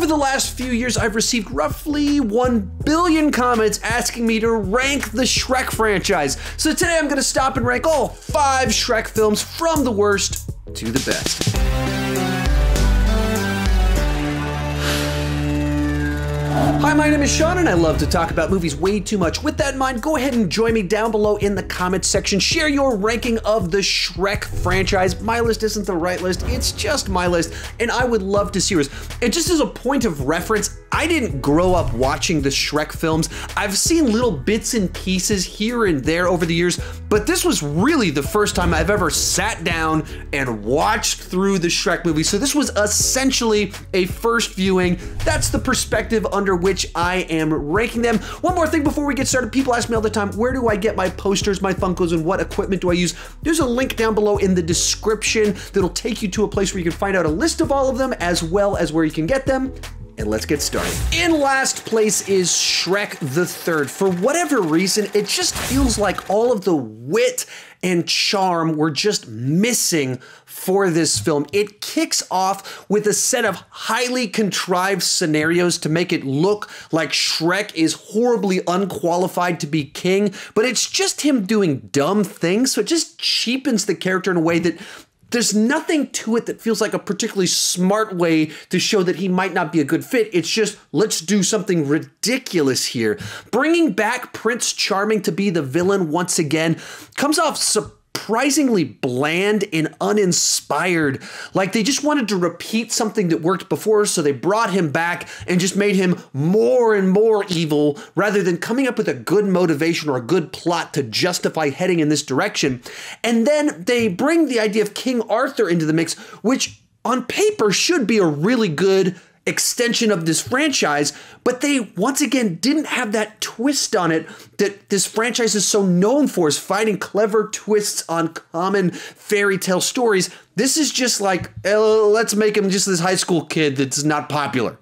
Over the last few years, I've received roughly 1 billion comments asking me to rank the Shrek franchise. So today I'm gonna stop and rank all 5 Shrek films from the worst to the best. Hi, my name is Sean, and I love to talk about movies way too much. With that in mind, go ahead and join me down below in the comments section. Share your ranking of the Shrek franchise. My list isn't the right list, it's just my list, and I would love to see yours. And just as a point of reference, I didn't grow up watching the Shrek films. I've seen little bits and pieces here and there over the years, but this was really the first time I've ever sat down and watched through the Shrek movie. So this was essentially a first viewing. That's the perspective under which I am ranking them. One more thing before we get started. People ask me all the time, where do I get my posters, my Funkos, and what equipment do I use? There's a link down below in the description that'll take you to a place where you can find out a list of all of them as well as where you can get them. And let's get started. In last place is Shrek the Third. For whatever reason, it just feels like all of the wit and charm were just missing for this film. It kicks off with a set of highly contrived scenarios to make it look like Shrek is horribly unqualified to be king, but it's just him doing dumb things, so it just cheapens the character in a way that there's nothing to it that feels like a particularly smart way to show that he might not be a good fit. It's just, let's do something ridiculous here. Bringing back Prince Charming to be the villain once again comes off surprisingly bland and uninspired. Like they just wanted to repeat something that worked before, so they brought him back and just made him more and more evil rather than coming up with a good motivation or a good plot to justify heading in this direction. And then they bring the idea of King Arthur into the mix, which on paper should be a really good extension of this franchise, but they once again didn't have that twist on it that this franchise is so known for, is finding clever twists on common fairy tale stories. This is just like, let's make him just this high school kid that's not popular.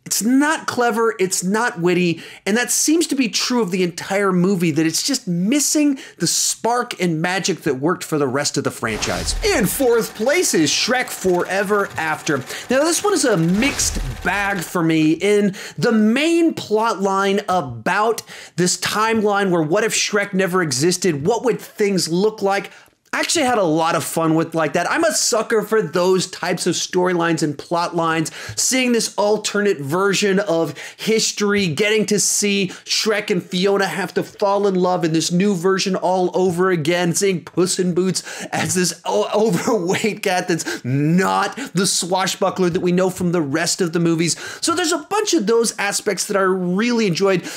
It's not clever, it's not witty, and that seems to be true of the entire movie, that it's just missing the spark and magic that worked for the rest of the franchise. In fourth place is Shrek Forever After. Now this one is a mixed bag for me. In the main plot line about this timeline where what if Shrek never existed, what would things look like? I actually had a lot of fun with like that. I'm a sucker for those types of storylines and plot lines, seeing this alternate version of history, getting to see Shrek and Fiona have to fall in love in this new version all over again, seeing Puss in Boots as this overweight cat that's not the swashbuckler that we know from the rest of the movies. So there's a bunch of those aspects that I really enjoyed.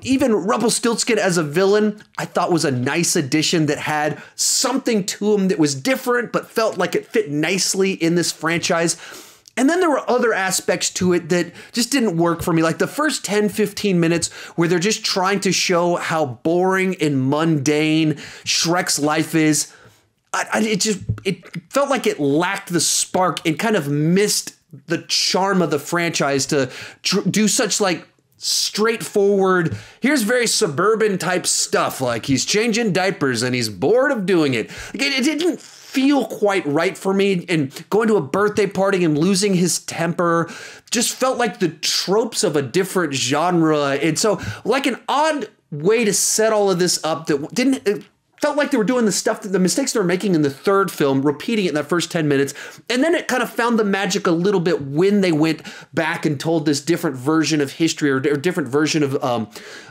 Even Rumpelstiltskin as a villain, I thought was a nice addition that had something to him that was different but felt like it fit nicely in this franchise. And then there were other aspects to it that just didn't work for me, like the first 10-15 minutes where they're just trying to show how boring and mundane Shrek's life is. It felt like it lacked the spark and kind of missed the charm of the franchise to do such like straightforward, here's very suburban type stuff, like he's changing diapers and he's bored of doing it. It didn't feel quite right for me, and going to a birthday party and losing his temper just felt like the tropes of a different genre. And so like an odd way to set all of this up that didn't, felt like they were doing the stuff, the mistakes they were making in the third film, repeating it in that first 10 minutes. And then it kind of found the magic a little bit when they went back and told this different version of history or different version of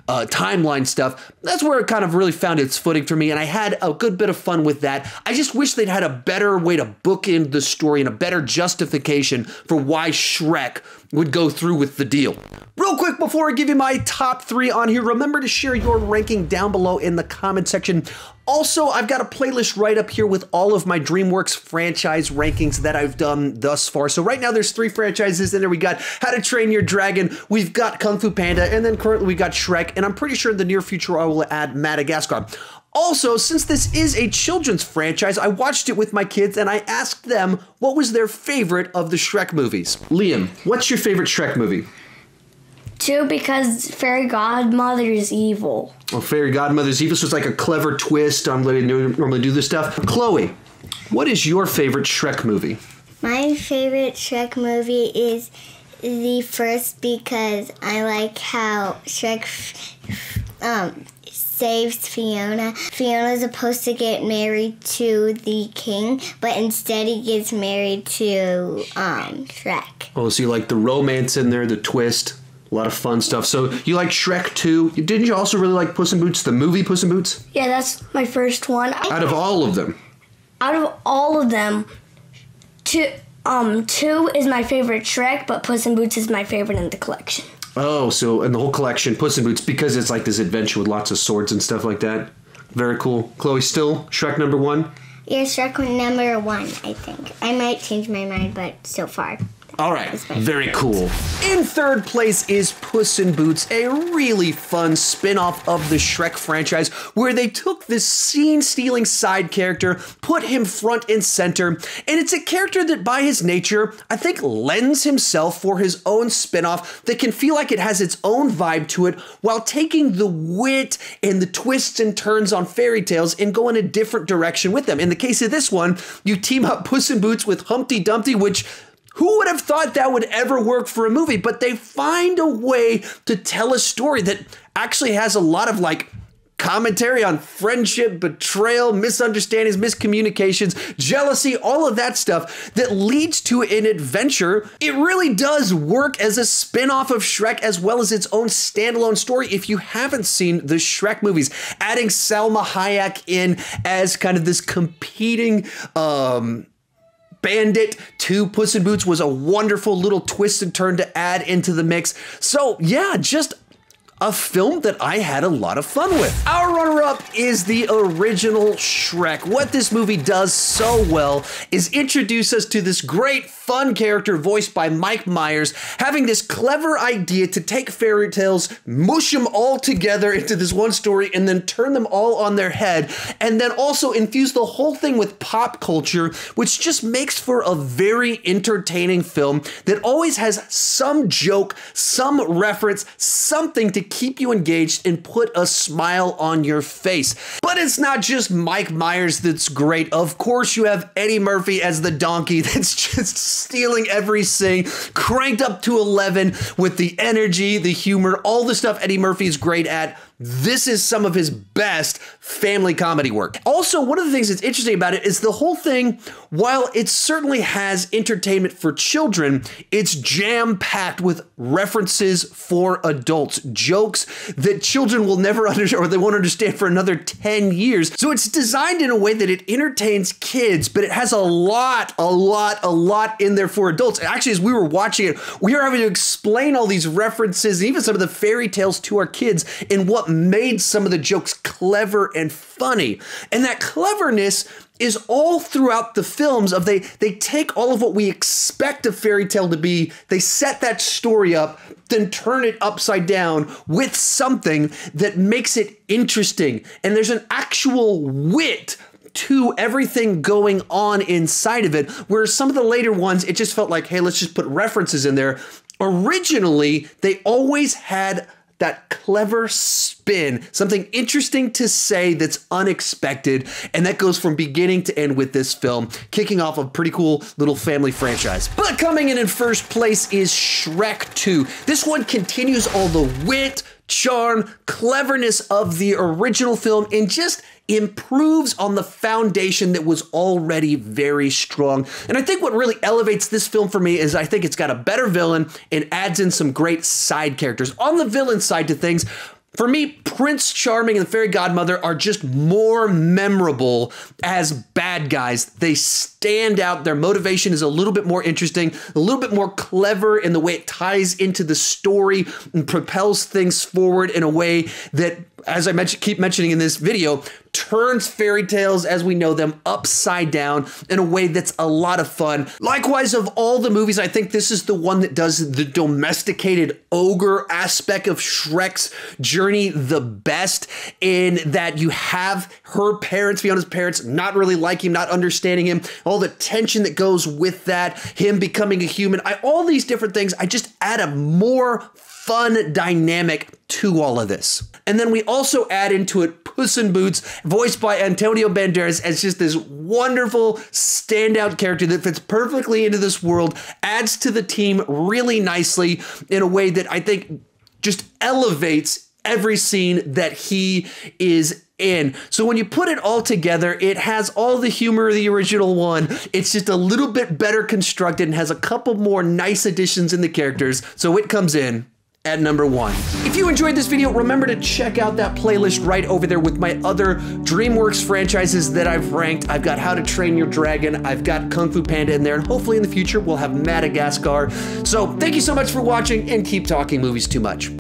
timeline stuff. That's where it kind of really found its footing for me. And I had a good bit of fun with that. I just wish they'd had a better way to bookend the story and a better justification for why Shrek would go through with the deal. Real quick, before I give you my top 3 on here, remember to share your ranking down below in the comment section. Also, I've got a playlist right up here with all of my DreamWorks franchise rankings that I've done thus far. So right now there's 3 franchises in there. We got How to Train Your Dragon, we've got Kung Fu Panda, and then currently we got Shrek, and I'm pretty sure in the near future I will add Madagascar. Also, since this is a children's franchise, I watched it with my kids and I asked them what was their favorite of the Shrek movies. Liam, what's your favorite Shrek movie? 2, because Fairy Godmother is evil. Oh, Fairy Godmother's evil, so it's like a clever twist on the way they normally do this stuff. Chloe, what is your favorite Shrek movie? My favorite Shrek movie is the first because I like how Shrek saves Fiona. Fiona's supposed to get married to the king, but instead he gets married to Shrek. Oh, so you like the romance in there, the twist, a lot of fun stuff. So you like Shrek 2. Didn't you also really like Puss in Boots, the movie Puss in Boots? Yeah, that's my first one. Out of all of them? Out of all of them, two is my favorite Shrek, but Puss in Boots is my favorite in the collection. Oh, so in the whole collection, Puss in Boots, because it's like this adventure with lots of swords and stuff like that. Very cool. Chloe, still Shrek number 1? Yeah, Shrek number 1, I think. I might change my mind, but so far. All right, very cool. In third place is Puss in Boots, a really fun spin-off of the Shrek franchise where they took this scene-stealing side character, put him front and center, and it's a character that by his nature, I think lends himself for his own spin-off that can feel like it has its own vibe to it while taking the wit and the twists and turns on fairy tales and go in a different direction with them. In the case of this one, you team up Puss in Boots with Humpty Dumpty, which who would have thought that would ever work for a movie? But they find a way to tell a story that actually has a lot of like commentary on friendship, betrayal, misunderstandings, miscommunications, jealousy, all of that stuff that leads to an adventure. It really does work as a spin-off of Shrek as well as its own standalone story. If you haven't seen the Shrek movies, adding Salma Hayek in as kind of this competing bandit to Puss in Boots was a wonderful little twist and turn to add into the mix. So yeah, just a film that I had a lot of fun with. Our runner-up is the original Shrek. What this movie does so well is introduce us to this great fun character voiced by Mike Myers, having this clever idea to take fairy tales, mush them all together into this one story, and then turn them all on their head, and then also infuse the whole thing with pop culture, which just makes for a very entertaining film that always has some joke, some reference, something to keep you engaged and put a smile on your face. But it's not just Mike Myers that's great. Of course, you have Eddie Murphy as the donkey that's just stealing every scene, cranked up to 11 with the energy, the humor, all the stuff Eddie Murphy is great at. This is some of his best family comedy work. Also, one of the things that's interesting about it is the whole thing, while it certainly has entertainment for children, it's jam-packed with references for adults, jokes that children will never understand or they won't understand for another 10 years. So it's designed in a way that it entertains kids, but it has a lot in there for adults. And actually, as we were watching it, we were having to explain all these references and even some of the fairy tales to our kids and what made some of the jokes clever and funny. And that cleverness is all throughout the films of they take all of what we expect a fairy tale to be, they set that story up, then turn it upside down with something that makes it interesting. And there's an actual wit to everything going on inside of it, where some of the later ones, it just felt like, hey, let's just put references in there. Originally, they always had that clever spin, something interesting to say that's unexpected, and that goes from beginning to end with this film, kicking off a pretty cool little family franchise. But coming in first place is Shrek 2. This one continues all the wit, charm, cleverness of the original film and just improves on the foundation that was already very strong. And I think what really elevates this film for me is I think it's got a better villain and adds in some great side characters. On the villain side to things, for me, Prince Charming and the Fairy Godmother are just more memorable as bad guys. They stand out. Their motivation is a little bit more interesting, a little bit more clever in the way it ties into the story and propels things forward in a way that, as I keep mentioning in this video, turns fairy tales as we know them upside down in a way that's a lot of fun. Likewise, of all the movies, I think this is the one that does the domesticated ogre aspect of Shrek's journey the best, in that you have her parents, Fiona's parents, not really like him, not understanding him, all the tension that goes with that, him becoming a human, all these different things. I just add a more fun dynamic to all of this. And then we also add into it Puss in Boots, voiced by Antonio Banderas, as just this wonderful standout character that fits perfectly into this world, adds to the team really nicely in a way that I think just elevates every scene that he is in. So when you put it all together, it has all the humor of the original one. It's just a little bit better constructed and has a couple more nice additions in the characters. So it comes in at number 1. If you enjoyed this video, remember to check out that playlist right over there with my other DreamWorks franchises that I've ranked. I've got How to Train Your Dragon, I've got Kung Fu Panda in there, and hopefully in the future we'll have Madagascar. So thank you so much for watching, and keep talking movies too much.